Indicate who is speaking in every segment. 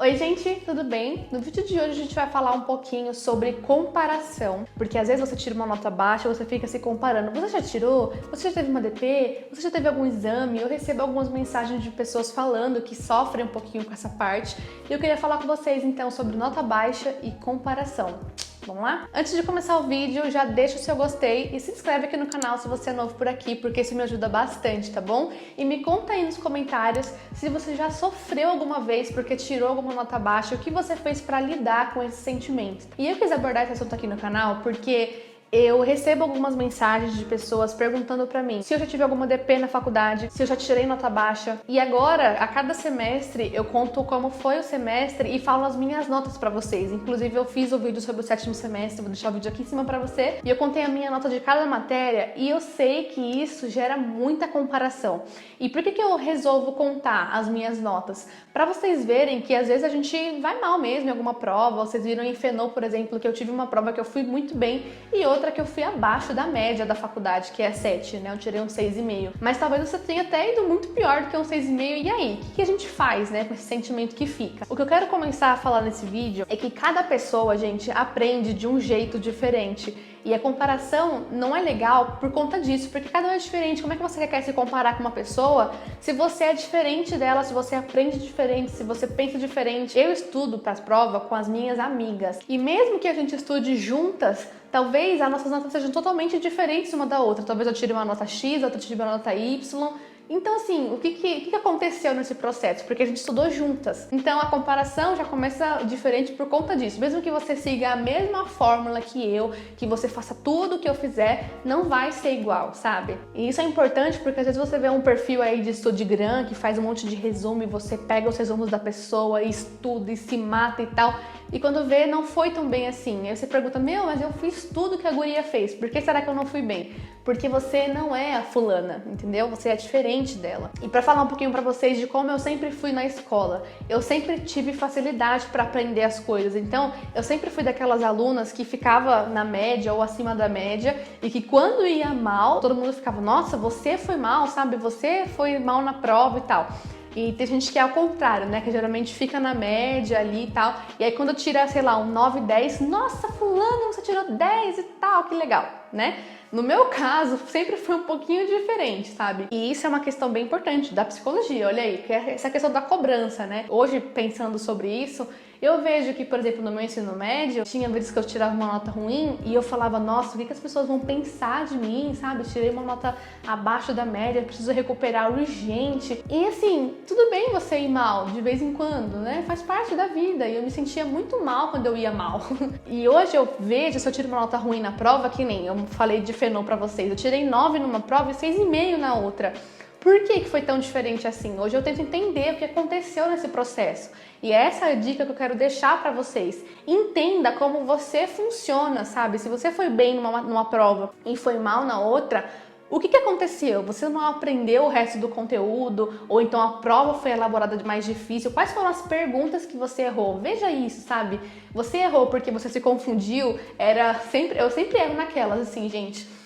Speaker 1: Oi gente, tudo bem? No vídeo de hoje a gente vai falar um pouquinho sobre comparação, porque às vezes você tira uma nota baixa e você fica se comparando. Você já tirou? Você já teve uma DP? Você já teve algum exame? Eu recebo algumas mensagens de pessoas falando que sofrem um pouquinho com essa parte e eu queria falar com vocês então sobre nota baixa e comparação. Vamos lá? Antes de começar o vídeo, já deixa o seu gostei e se inscreve aqui no canal se você é novo por aqui, porque isso me ajuda bastante, tá bom? E me conta aí nos comentários se você já sofreu alguma vez porque tirou alguma nota baixa, o que você fez para lidar com esse sentimento. E eu quis abordar esse assunto aqui no canal porque eu recebo algumas mensagens de pessoas perguntando pra mim se eu já tive alguma DP na faculdade, se eu já tirei nota baixa. E agora, a cada semestre, eu conto como foi o semestre e falo as minhas notas pra vocês. Inclusive, eu fiz o vídeo sobre o 7º semestre, vou deixar o vídeo aqui em cima pra você. E eu contei a minha nota de cada matéria e eu sei que isso gera muita comparação. E por que eu resolvo contar as minhas notas? Pra vocês verem que às vezes a gente vai mal mesmo em alguma prova. Vocês viram em Fenô, por exemplo, que eu tive uma prova que eu fui muito bem e outra que eu fui abaixo da média da faculdade, que é 7, né? Eu tirei um 6,5. Mas talvez você tenha até ido muito pior do que um 6,5. E aí? O que a gente faz, né, com esse sentimento que fica? O que eu quero começar a falar nesse vídeo é que cada pessoa, gente, aprende de um jeito diferente. E a comparação não é legal por conta disso, porque cada um é diferente. Como é que você quer se comparar com uma pessoa se você é diferente dela, se você aprende diferente, se você pensa diferente? Eu estudo para as provas com as minhas amigas. E mesmo que a gente estude juntas, talvez as nossas notas sejam totalmente diferentes uma da outra. Talvez eu tire uma nota X, outra tire uma nota Y. Então, assim, o que aconteceu nesse processo? Porque a gente estudou juntas. Então, a comparação já começa diferente por conta disso. Mesmo que você siga a mesma fórmula que eu, que você faça tudo o que eu fizer, não vai ser igual, sabe? E isso é importante porque às vezes você vê um perfil aí de Studigram que faz um monte de resumo e você pega os resumos da pessoa e estuda e se mata e tal. E quando vê, não foi tão bem assim. Aí você pergunta, mas eu fiz tudo que a guria fez. Por que será que eu não fui bem? Porque você não é a fulana, entendeu? Você é diferente dela. E pra falar um pouquinho pra vocês de como eu sempre fui na escola, eu sempre tive facilidade pra aprender as coisas. Então, eu sempre fui daquelas alunas que ficava na média ou acima da média e que quando ia mal, todo mundo ficava, nossa, você foi mal, sabe? Você foi mal na prova e tal. E tem gente que é ao contrário, né? Que geralmente fica na média ali e tal. E aí quando tira, sei lá, um 9, 10, nossa, fulano, você tirou 10 e tal, que legal, né? No meu caso, sempre foi um pouquinho diferente, sabe? E isso é uma questão bem importante da psicologia, olha aí, que é essa questão da cobrança, né? Hoje, pensando sobre isso, eu vejo que, por exemplo, no meu ensino médio, tinha vezes que eu tirava uma nota ruim e eu falava, nossa, o que as pessoas vão pensar de mim, sabe? Tirei uma nota abaixo da média, preciso recuperar urgente. E assim, tudo bem você ir mal de vez em quando, né? Faz parte da vida e eu me sentia muito mal quando eu ia mal. E hoje eu vejo, se eu tiro uma nota ruim na prova, que nem eu falei de Fenô pra vocês, eu tirei 9 numa prova e 6,5 na outra. Por que foi tão diferente assim? Hoje eu tento entender o que aconteceu nesse processo. E essa é a dica que eu quero deixar pra vocês. Entenda como você funciona, sabe? Se você foi bem numa prova e foi mal na outra, o que aconteceu? Você não aprendeu o resto do conteúdo? Ou então a prova foi elaborada de mais difícil? Quais foram as perguntas que você errou? Veja isso, sabe? Você errou porque você se confundiu? Eu sempre erro naquelas, assim, gente.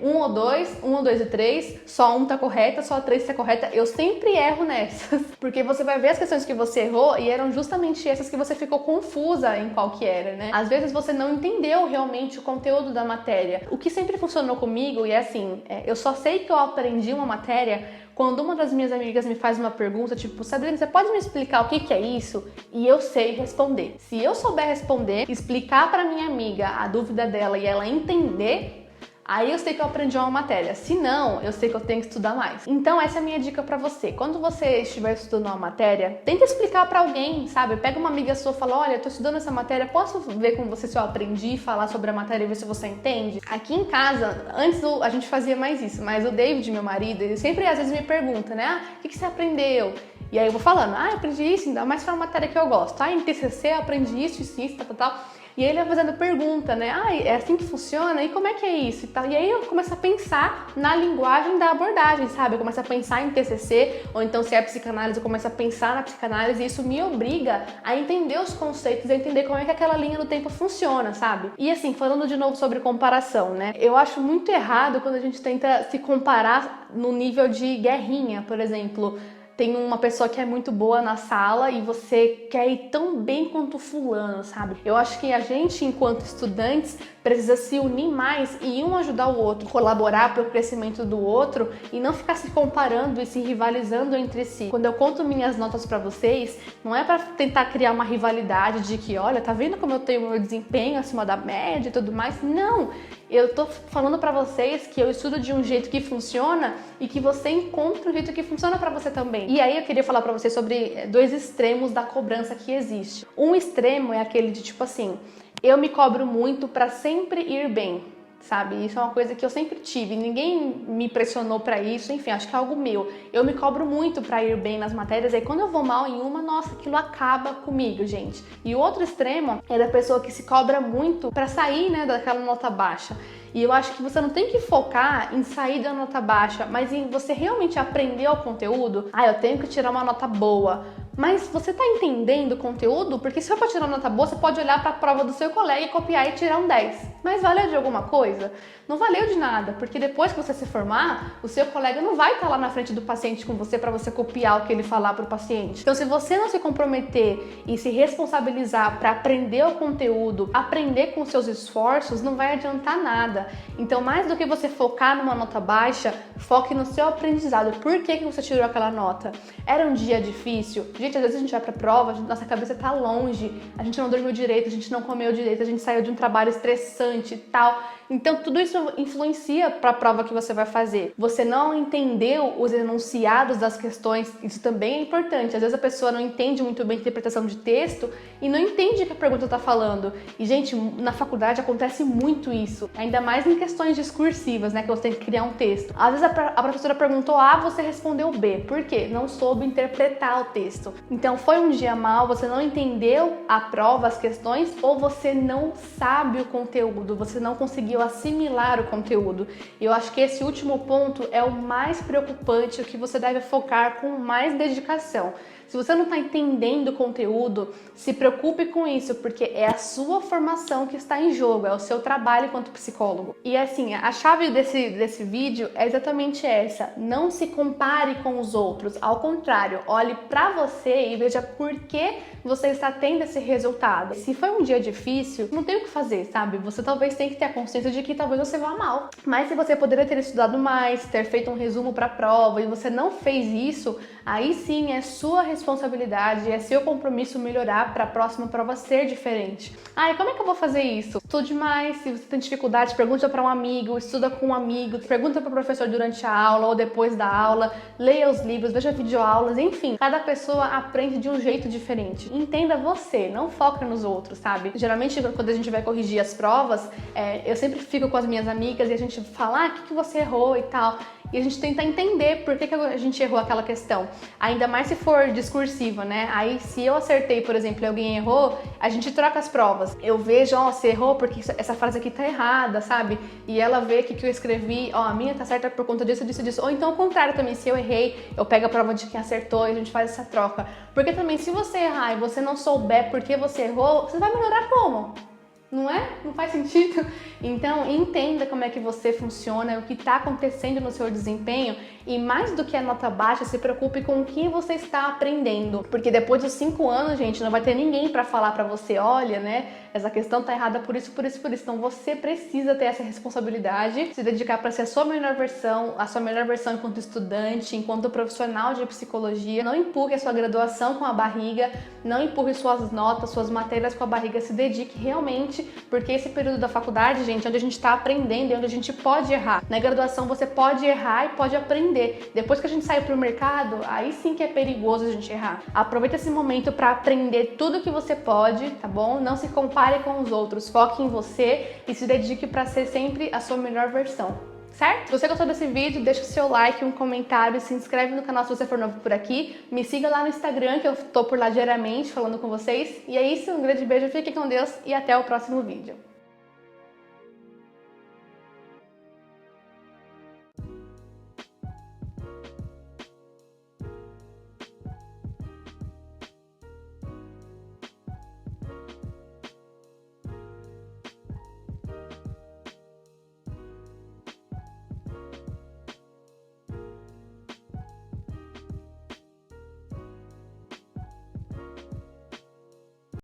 Speaker 1: 1 ou 2, 1 ou 2 e 3, só 1 tá correta, só a 3 tá correta. Eu sempre erro nessas, porque você vai ver as questões que você errou e eram justamente essas que você ficou confusa em qual que era, né? Às vezes você não entendeu realmente o conteúdo da matéria. O que sempre funcionou comigo, e é assim, eu só sei que eu aprendi uma matéria quando uma das minhas amigas me faz uma pergunta, tipo, Sabrina, você pode me explicar o que é isso? E eu sei responder. Se eu souber responder, explicar pra minha amiga a dúvida dela e ela entender, aí eu sei que eu aprendi uma matéria, se não, eu sei que eu tenho que estudar mais. Então essa é a minha dica pra você. Quando você estiver estudando uma matéria, tenta explicar pra alguém, sabe? Pega uma amiga sua e fala, olha, eu tô estudando essa matéria, posso ver com você se eu aprendi, falar sobre a matéria e ver se você entende? Aqui em casa, antes a gente fazia mais isso, mas o David, meu marido, ele sempre às vezes me pergunta, né? O que você aprendeu? E aí eu vou falando, eu aprendi isso, ainda mais foi uma matéria que eu gosto. Em TCC eu aprendi isso, tal. E aí ele vai fazendo pergunta, né? É assim que funciona? E como é que é isso? E tal. E aí eu começo a pensar na linguagem da abordagem, sabe? Eu começo a pensar em TCC, ou então se é psicanálise, eu começo a pensar na psicanálise, e isso me obriga a entender os conceitos, a entender como é que aquela linha do tempo funciona, sabe? E assim, falando de novo sobre comparação, né? Eu acho muito errado quando a gente tenta se comparar no nível de guerrinha, por exemplo. tem uma pessoa que é muito boa na sala e você quer ir tão bem quanto fulano, sabe? Eu acho que a gente, enquanto estudantes, precisa se unir mais e um ajudar o outro, colaborar para o crescimento do outro e não ficar se comparando e se rivalizando entre si. Quando eu conto minhas notas para vocês, não é para tentar criar uma rivalidade de que, olha, tá vendo como eu tenho meu desempenho acima da média e tudo mais? Não! Eu tô falando para vocês que eu estudo de um jeito que funciona e que você encontra um jeito que funciona para você também. E aí eu queria falar para vocês sobre dois extremos da cobrança que existe. Um extremo é aquele de tipo assim, eu me cobro muito para sempre ir bem, sabe? Isso é uma coisa que eu sempre tive, ninguém me pressionou para isso, enfim, acho que é algo meu. Eu me cobro muito para ir bem nas matérias, aí quando eu vou mal em uma, nossa, aquilo acaba comigo, gente. E o outro extremo é da pessoa que se cobra muito para sair, né, daquela nota baixa. E eu acho que você não tem que focar em sair da nota baixa, mas em você realmente aprender o conteúdo. Ah, eu tenho que tirar uma nota boa. Mas você tá entendendo o conteúdo? Porque se for para tirar uma nota boa, você pode olhar para a prova do seu colega e copiar e tirar um 10. Mas valeu de alguma coisa? Não valeu de nada, porque depois que você se formar, o seu colega não vai estar lá na frente do paciente com você para você copiar o que ele falar para o paciente. Então, se você não se comprometer e se responsabilizar para aprender o conteúdo, aprender com os seus esforços, não vai adiantar nada. Então, mais do que você focar numa nota baixa, foque no seu aprendizado. Por que você tirou aquela nota? Era um dia difícil? Gente, às vezes a gente vai pra prova, nossa cabeça tá longe, a gente não dormiu direito, a gente não comeu direito, a gente saiu de um trabalho estressante e tal. Então, tudo isso influencia para a prova que você vai fazer. Você não entendeu os enunciados das questões, isso também é importante. Às vezes a pessoa não entende muito bem a interpretação de texto e não entende o que a pergunta está falando. E, gente, na faculdade acontece muito isso, ainda mais em questões discursivas, né, que você tem que criar um texto. Às vezes a professora perguntou A, você respondeu B. Por quê? Não soube interpretar o texto. Então, foi um dia mal, você não entendeu a prova, as questões, ou você não sabe o conteúdo, você não conseguiu assimilar o conteúdo. E eu acho que esse último ponto é o mais preocupante, o que você deve focar com mais dedicação. Se você não está entendendo o conteúdo, se preocupe com isso, porque é a sua formação que está em jogo, é o seu trabalho enquanto psicólogo. E assim, a chave desse vídeo é exatamente essa: não se compare com os outros, ao contrário, olhe para você e veja por que você está tendo esse resultado. Se foi um dia difícil, não tem o que fazer, sabe? Você talvez tenha que ter a consciência de que talvez você vá mal. Mas se você poderia ter estudado mais, ter feito um resumo para a prova e você não fez isso, aí sim é sua responsabilidade, é seu compromisso melhorar para a próxima prova ser diferente. Ah, e como é que eu vou fazer isso? Estude mais, se você tem dificuldade, pergunta para um amigo, estuda com um amigo, pergunta para o professor durante a aula ou depois da aula, leia os livros, veja videoaulas, enfim, cada pessoa aprende de um jeito diferente. Entenda você, não foca nos outros, sabe? Geralmente, quando a gente vai corrigir as provas, eu sempre fico com as minhas amigas e a gente fala, o que você errou e tal. E a gente tenta entender por que a gente errou aquela questão. Ainda mais se for discursiva, né? Aí, se eu acertei, por exemplo, e alguém errou, a gente troca as provas. Eu vejo, você errou porque essa frase aqui tá errada, sabe? E ela vê que eu escrevi, a minha tá certa por conta disso, disso, disso. Ou então, ao contrário também, se eu errei, eu pego a prova de quem acertou e a gente faz essa troca. Porque também, se você errar e você não souber por que você errou, você vai melhorar como? Não é? Não faz sentido? Então, entenda como é que você funciona, o que está acontecendo no seu desempenho e, mais do que a nota baixa, se preocupe com o que você está aprendendo. Porque depois dos 5 anos, gente, não vai ter ninguém para falar para você, olha, né, essa questão tá errada por isso, por isso, por isso. Então, você precisa ter essa responsabilidade, se dedicar para ser a sua melhor versão enquanto estudante, enquanto profissional de psicologia. Não empurre a sua graduação com a barriga, não empurre suas notas, suas matérias com a barriga, se dedique realmente, porque esse período da faculdade, gente, é onde a gente está aprendendo, é onde a gente pode errar. Na graduação você pode errar e pode aprender. Depois que a gente sai pro mercado, aí sim que é perigoso a gente errar. Aproveita esse momento para aprender tudo que você pode, tá bom? Não se compare com os outros, foque em você e se dedique para ser sempre a sua melhor versão. Certo? Se você gostou desse vídeo, deixa o seu like, um comentário, se inscreve no canal se você for novo por aqui, me siga lá no Instagram que eu tô por lá diariamente falando com vocês. E é isso, um grande beijo, fique com Deus e até o próximo vídeo.